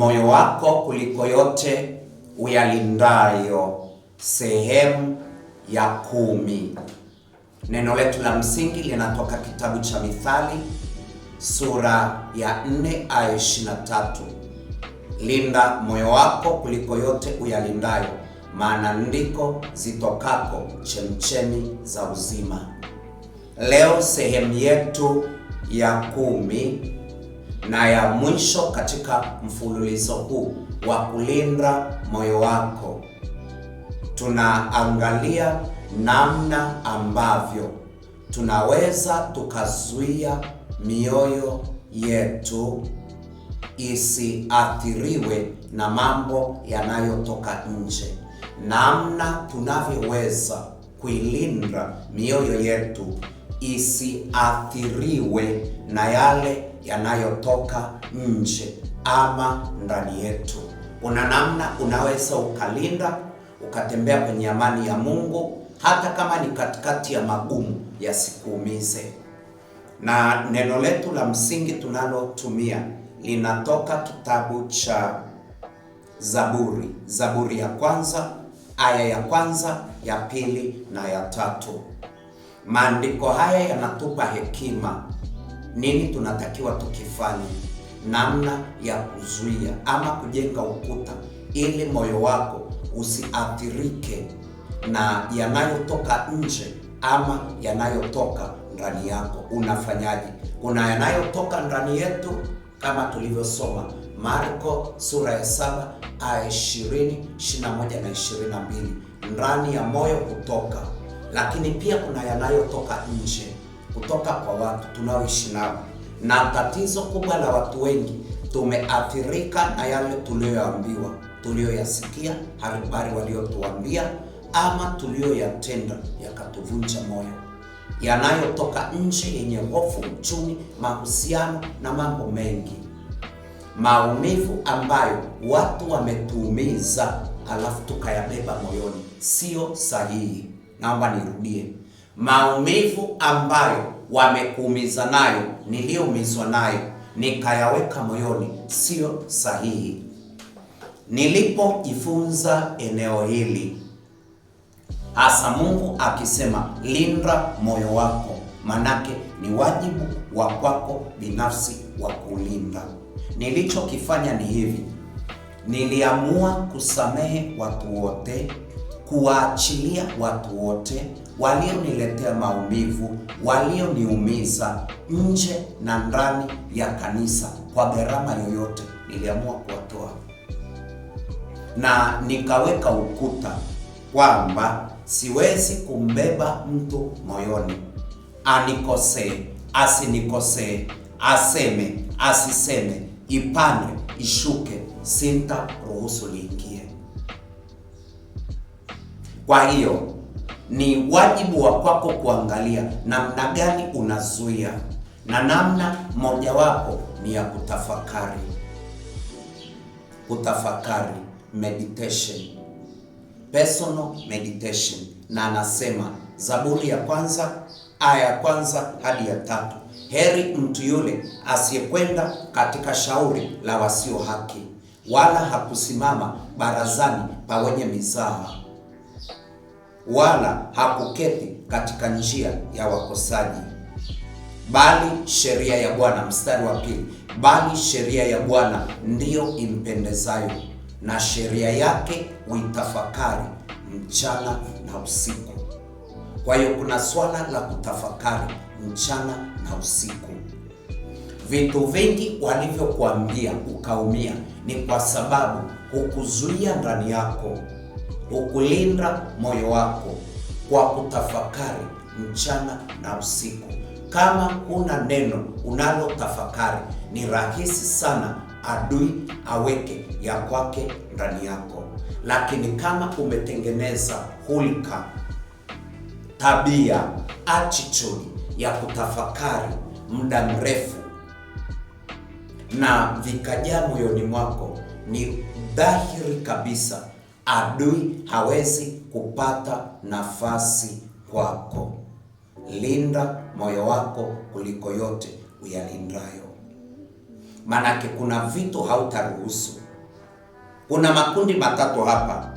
moyo wako kuliko yote uyalindayo, sehemu ya 10. Neno letu la msingi linatoka kitabu cha Mithali sura ya 4 aya 23. Linda moyo wako kuliko yote uyalindayo, maana ndiko zitokako chemchemi za uzima. Leo sehemu yetu ya 10 na ya mwisho katika mfululizo huu wa kulinda moyo wako, tunaangalia namna ambavyo tunaweza tukazuia mioyo yetu isiathiriwe na mambo yanayotoka nje, namna tunavyoweza kuilinda mioyo yetu isiathiriwe na yale yanayotoka nje ama ndani yetu. Una namna unaweza ukalinda ukatembea kwenye amani ya Mungu, hata kama ni katikati ya magumu yasikuumize. Na neno letu la msingi tunalotumia linatoka kitabu cha Zaburi ya 1 aya ya 1, ya 2 na ya 3. Maandiko haya yanatupa hekima, nini tunatakiwa tukifanye, namna ya kuzuia ama kujenga ukuta ili moyo wako usiathirike na yanayotoka nje ama yanayotoka ndani yako. Unafanyaje? Kuna yanayotoka ndani yetu kama tulivyosoma Marko sura ya 7 aya 20, 21 na 22. Ndani ya moyo kutoka. Lakini pia kuna yanayotoka nje kutoka kwa watu tunaoishi nao. Na tatizo kubwa la watu wengi, tumeathirika na yale tuliyoambiwa, tuliyoyasikia, habari waliotuambia ama tuliyoyatenda yakatuvunja moyo. Yanayotoka nje yenye hofu, uchumi, mahusiano na mambo mengi. Maumivu ambayo watu wametuumiza alafu tukayabeba moyoni, sio sahihi. Naomba nirudie. Maumivu ambayo wamekuumiza nayo, niliyoumizwa nayo, nikayaweka moyoni, sio sahihi. Nilipojifunza eneo hili, hasa Mungu akisema linda moyo wako, manake ni wajibu wa kwako binafsi wa kulinda. Nilichokifanya ni hivi: niliamua kusamehe watu wote, kuwaachilia watu wote walioniletea maumivu, walioniumiza nje na ndani ya kanisa, kwa gharama yoyote niliamua kuwatoa. Na nikaweka ukuta kwamba siwezi kumbeba mtu moyoni, anikosee, asinikosee, aseme, asiseme, ipande, ishuke, sintaruhusu liingie. Kwa hiyo ni wajibu wa kwako kuangalia namna gani unazuia, na namna mojawapo ni ya kutafakari. Kutafakari, meditation, personal meditation. Na anasema Zaburi ya 1 aya ya 1 hadi ya 3, heri mtu yule asiyekwenda katika shauri la wasio haki, wala hakusimama barazani pa wenye mizaha, wala hakuketi katika njia ya wakosaji. Bali sheria ya Bwana, mstari wa 2, bali sheria ya Bwana ndiyo impendezayo, na sheria yake uitafakari mchana na usiku. Kwa hiyo kuna swala la kutafakari mchana na usiku. Vitu vingi walivyokuambia ukaumia ni kwa sababu hukuzuia ndani yako, hukulinda moyo wako kwa kutafakari mchana na usiku. Kama huna neno unalotafakari, ni rahisi sana adui aweke ya kwake ndani yako. Lakini kama umetengeneza hulka, tabia, attitude ya kutafakari muda mrefu na vikajaa moyoni mwako, ni dhahiri kabisa adui hawezi kupata nafasi kwako. Linda moyo wako kuliko yote uyalindayo. Manake kuna vitu hautaruhusu Kuna makundi matatu hapa.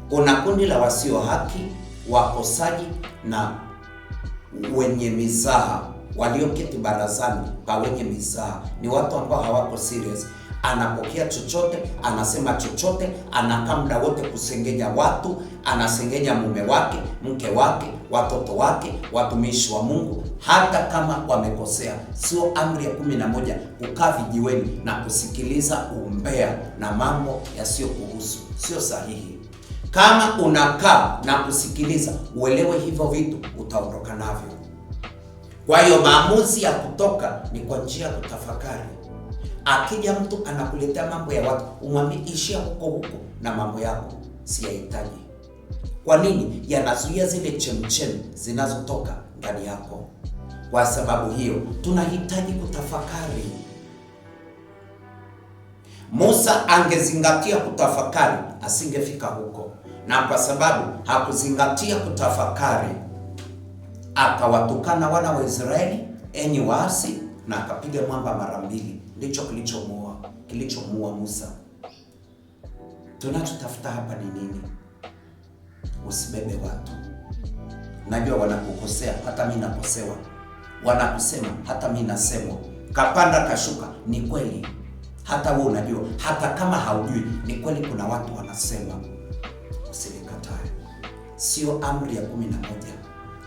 Kuna kundi la wasio haki, wakosaji na wenye mizaha. Walioketi barazani pa wenye mizaha ni watu ambao hawako serious. Anapokea chochote, anasema chochote, anakaa muda wote kusengenya watu, anasengenya mume wake, mke wake, watoto wake, watumishi wa Mungu, hata kama wamekosea. Sio amri ya 11 kukaa vijiweni na kusikiliza umbea na mambo yasiyokuhusu. Sio sahihi. Kama unakaa na kusikiliza, uelewe hivyo vitu, utaondoka navyo. Kwa hiyo maamuzi ya kutoka ni kwa njia ya kutafakari. Akija mtu anakuletea mambo ya watu, umwambie ishia huko na mambo yako siyahitaji. Kwa nini? Yanazuia zile chemchem zinazotoka ndani yako. Kwa sababu hiyo tunahitaji kutafakari. Musa angezingatia kutafakari, asingefika huko. Na kwa sababu hakuzingatia kutafakari, akawatukana wana wa Israeli, enyi waasi, na akapiga mwamba mara 2. Ndicho kilichomuua Musa. Tunachotafuta hapa ni nini? Usibebe watu. Najua wanakukosea, hata mimi nakosewa. Wanakusema, hata mimi nasemwa. Kapanda kashuka, ni kweli. Hata wewe unajua, hata kama haujui, ni kweli kuna watu wanasema. Usilikatae. Sio amri ya 11.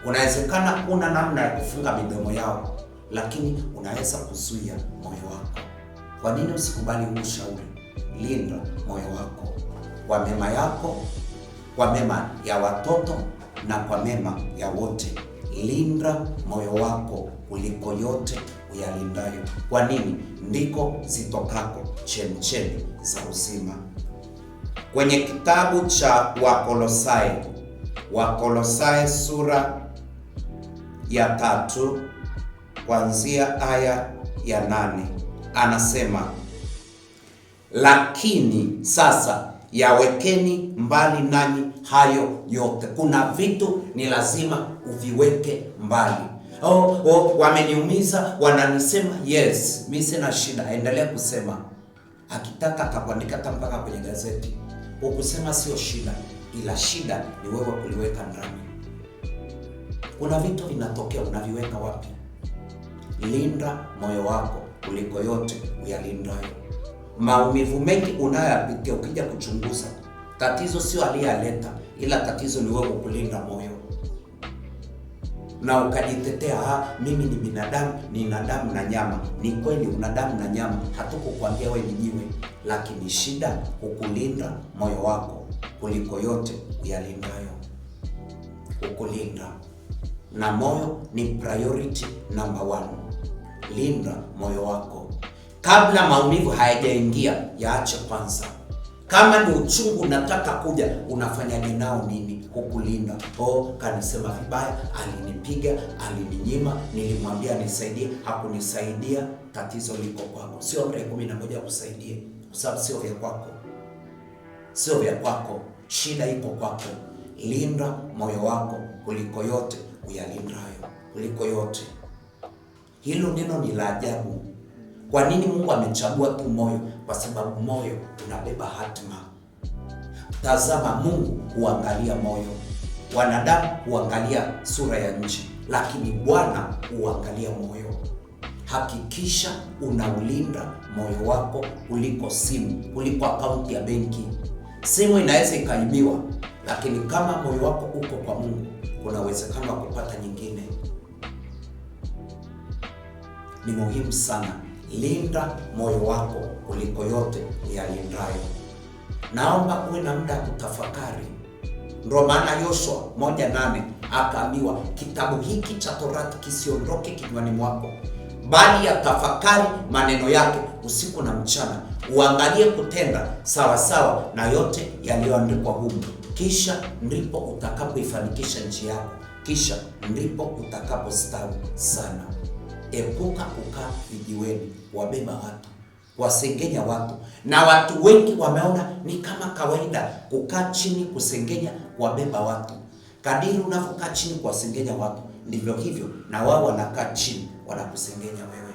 Unawezekana una namna ya kufunga midomo yao, lakini unaweza kuzuia moyo wako. Kwa nini usikubali huu ushauri? Linda moyo wako kwa mema yako, kwa mema ya watoto na kwa mema ya wote. Linda moyo wako kuliko yote uyalindayo. Kwa nini? Ndiko zitokako chemchemi za uzima. Kwenye kitabu cha Wakolosai sura ya 3 kuanzia aya ya 8 anasema, lakini sasa yawekeni mbali nanyi hayo yote. Kuna vitu ni lazima uviweke mbali. Wameniumiza, wananisema. Yes, mimi sina shida, endelea kusema. Akitaka atakuandika hata mpaka kwenye gazeti. Ukusema sio shida, ila shida ni wewe kuliweka ndani. Kuna vitu vinatokea, unaviweka wapi? Linda moyo wako kuliko yote uyalindayo. Maumivu mengi unayoyapitia, ukija kuchunguza, tatizo sio aliyaleta, ila tatizo ni wewe kulinda moyo. Na ukajitetea, mimi ni binadamu, nina damu na nyama. Ni kweli una damu na nyama, hatukukwambia wewe ni jiwe, lakini shida kukulinda moyo wako kuliko yote uyalindayo. Kukulinda. Na moyo ni priority number 1. Linda moyo wako. Kabla maumivu hayajaingia, yaache kwanza. Kama ni uchungu unataka kuja, unafanyaje nao nini? Kukulinda. Kanisema vibaya, alinipiga, alininyima, nilimwambia nisaidie, hakunisaidia. Tatizo liko kwako. Sio amri ya 11 kusaidie, kwa sababu sio vya kwako. Sio vya kwako. Shida iko kwako. Linda moyo wako kuliko yote uyalindayo. Kuliko yote. Hilo neno ni la ajabu. Kwa nini Mungu amechagua tu moyo? Kwa sababu moyo unabeba hatima. Tazama, Mungu huangalia moyo. Wanadamu huangalia sura ya nje, lakini Bwana huangalia moyo. Hakikisha unaulinda moyo wako kuliko simu, kuliko akaunti ya benki. Simu inaweza ikaibiwa, lakini kama moyo wako uko kwa Mungu, kuna uwezekano wa kupata nyingine. Ni muhimu sana. Linda moyo wako kuliko yote uyalindayo. Naomba uwe na muda kutafakari. Ndio maana Yoshua 1:8 akaambiwa, kitabu hiki cha Torati kisiondoke kinywani mwako, bali ya tafakari maneno yake usiku na mchana, uangalie kutenda sawa sawa na yote yaliyoandikwa humu. Kisha ndipo utakapoifanikisha nchi yako, kisha ndipo utakapostawi sana. Epuka kukaa vijiweni, wabeba watu, wasengenya watu. Na watu wengi wameona ni kama kawaida kukaa chini kusengenya, wabeba watu. Kadiri unavyokaa chini kuwasengenya watu, ndivyo hivyo na wao wanakaa chini wanakusengenya wewe.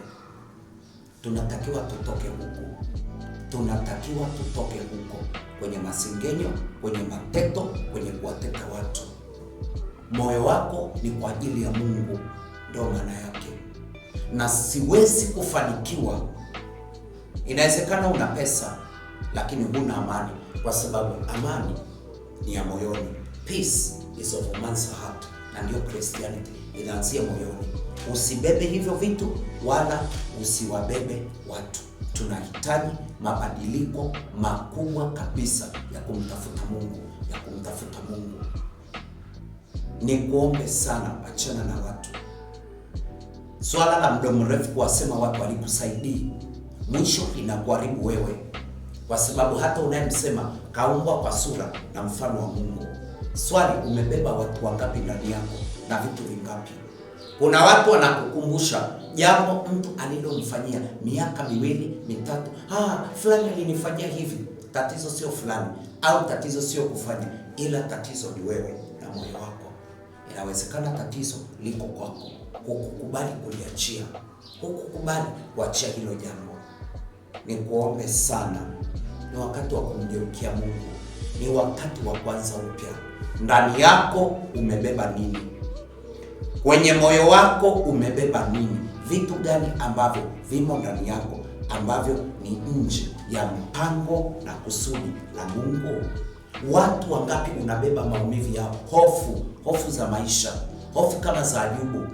Tunatakiwa tutoke huko. kwenye masengenyo, kwenye mateto, kwenye kuwateka watu. Moyo wako ni kwa ajili ya Mungu, ndio maana yake. Na siwezi kufanikiwa. Inawezekana una pesa lakini huna amani, kwa sababu amani ni ya moyoni. Peace is of a man's heart, na ndio Christianity inaanzia moyoni. Usibebe hivyo vitu wala usiwabebe watu. Tunahitaji mabadiliko makubwa kabisa ya kumtafuta Mungu, ya kumtafuta Mungu. Ni kuombe sana, achana na watu. Swala la muda mrefu kuwasema watu walikusaidii, mwisho inakuharibu wewe, kwa sababu hata unayemsema kaumbwa kwa sura na mfano wa Mungu. Swali, umebeba watu wangapi ndani yako na vitu vingapi? Kuna watu wanakukumbusha jambo mtu alilomfanyia miaka 2, 3. Fulani alinifanyia hivi. Tatizo sio fulani au tatizo sio kufanya, ila tatizo ni wewe na moyo wako. Inawezekana tatizo liko kwako, hukukubali kuliachia, hukukubali kuachia hilo jambo. Ni kuombe sana, ni wakati wa kumgeukia Mungu, ni wakati wa kuanza upya. Ndani yako umebeba nini? Kwenye moyo wako umebeba nini? Vitu gani ambavyo vimo ndani yako ambavyo ni nje ya mpango na kusudi la Mungu? Watu wangapi unabeba maumivu yao, hofu za maisha, hofu kama za Ayubu.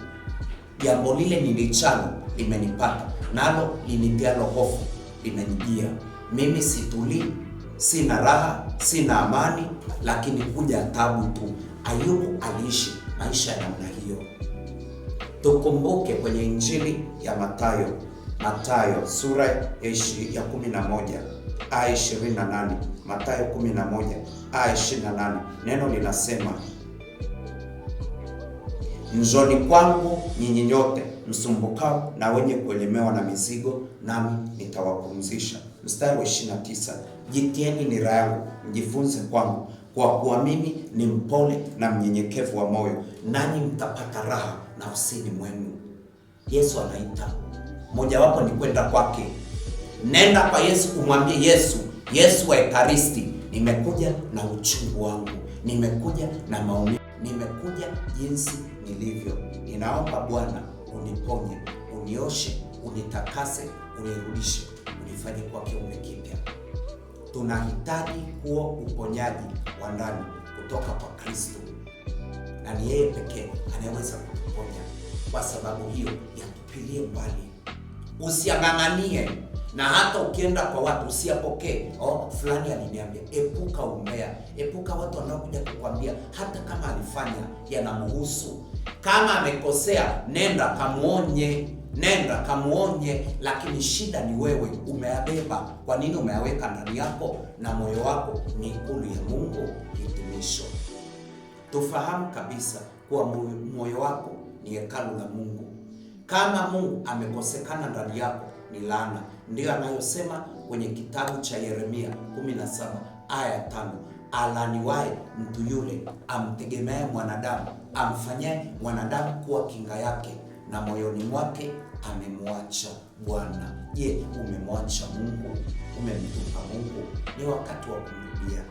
Jambo lile nilichalo limenipata, nalo linitialo hofu limenijia. Mimi situlii, sina raha, sina amani, lakini kuja tabu tu. Ayubu aliishi maisha ya namna hiyo. Tukumbuke kwenye Injili ya Mathayo sura ya 11 aya 28. Mathayo 11 aya 28, neno linasema, njooni kwangu nyinyi nyote msumbukao na wenye kuelemewa na mizigo, nami nitawapumzisha. Mstari wa 29, jitieni nira yangu, mjifunze kwangu, kwa kuwa mimi ni mpole na mnyenyekevu wa moyo, nanyi mtapata raha nafsini mwenu. Yesu anaita. Mojawapo ni kwenda kwake. Nenda kwa Yesu, umwambie Yesu wa Ekaristi, nimekuja na uchungu wangu, nimekuja na maumivu, nimekuja jinsi nilivyo. Ninaomba Bwana uniponye, unioshe, unitakase, unirudishe, unifanye kwa kiumbe kipya. Tunahitaji huo uponyaji wa ndani kutoka kwa Kristo, na ni yeye pekee anayeweza kutuponya. Kwa sababu hiyo, yatupilie mbali, usiang'ang'anie. Na hata ukienda kwa watu usiyapokee. Fulani aliniambia. Epuka umbea, epuka watu wanaokuja kukwambia hata kama alifanya yanamhusu. Kama amekosea, nenda kamuonye, lakini shida ni wewe umeyabeba. Kwa nini umeyaweka ndani yako? Na moyo wako ni ikulu ya Mungu. Hitimisho, tufahamu kabisa kuwa moyo wako ni hekalu la Mungu. Kama Mungu amekosekana ndani yako, ni laana. Ndiyo anayosema kwenye kitabu cha Yeremia 17 aya 5, alaniwae mtu yule amtegemea mwanadamu, amfanyaye mwanadamu kuwa kinga yake, na moyoni mwake amemwacha Bwana. Je, umemwacha Mungu? Umemtupa Mungu? Ni wakati wa kumrudia.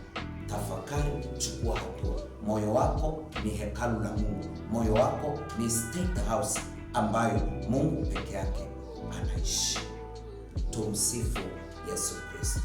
Tafakari, chukua hatua. Moyo wako ni hekalu la Mungu. Moyo wako ni state house ambayo Mungu peke yake anaishi. Tumsifu Yesu Kristo.